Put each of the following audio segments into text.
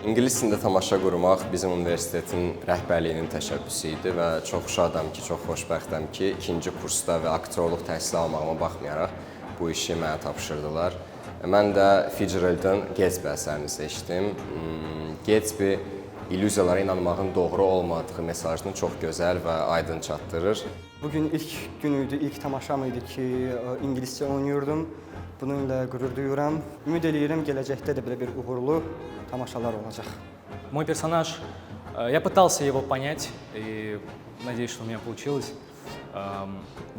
İngilis dilində tamaşa qurmaq bizim universitetin rəhbərliyinin təşəbbüsü idi və çox şadam ki, çox xoşbəxtəm ki, ikinci kursda və aktyorluq təhsili almağıma baxmayaraq bu işi mənə tapşırdılar. Mən də Fitzgerald'ın Gatsby əsərini seçdim. Gatsby illüziyalara inanmağın doğru olmadığı mesajını çox gözəl və aydın çatdırır. Bugün ilk günüydü, ilk tamaşam idi ki, ingiliscə oynayırdım. Bununla qürur duyuram. Ümid edirəm gələcəkdə də belə bir uğurlu tamaşalar olacaq. Мой персонаж, я пытался его понять и надеюсь, что у меня получилось.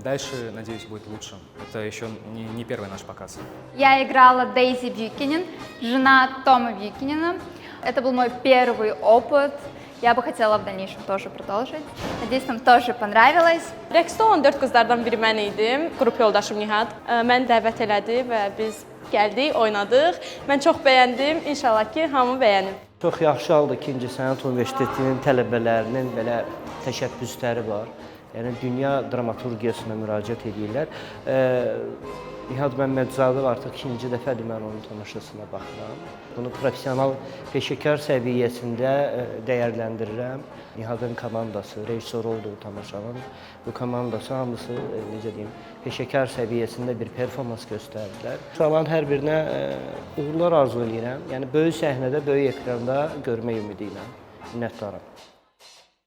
Дальше, надеюсь, будет лучше. Это еще не первый наш показ. Я играла Дейзи Бьюкинен, жена Тома Бьюкинена. Это был мой первый опыт. Я бы хотела в dальнейшем тоже продолжить. Надеюсь, вам тоже понравилось. Rəqsdə 14 qızlardan biri mən idim, qrup yoldaşım Nihat. Məni dəvət elədi və biz gəldik, oynadıq. Mən çox bəyəndim, inşallah ki, hamı bəyənib. Çox yaxşı halda ikinci sənət universitetinin tələbələrinin belə təşəbbüsləri var. Yəni dünya dramaturgiyasına müraciət edirlər. Nihat Məmmədzadə artıq ikinci dəfədir mən onun tamaşasına baxıram. Bunu professional, peşəkar səviyyəsində dəyərləndirirəm. Nihatın komandası, rejissor olduğu tamaşanın bu komandası hamısı, necə deyim, peşəkar səviyyəsində bir performans göstərdilər. Uşaqların hər birinə uğurlar arzu edirəm. Yəni böyük səhnədə, böyük ekranda görmək ümidi ilə. Minnətdaram.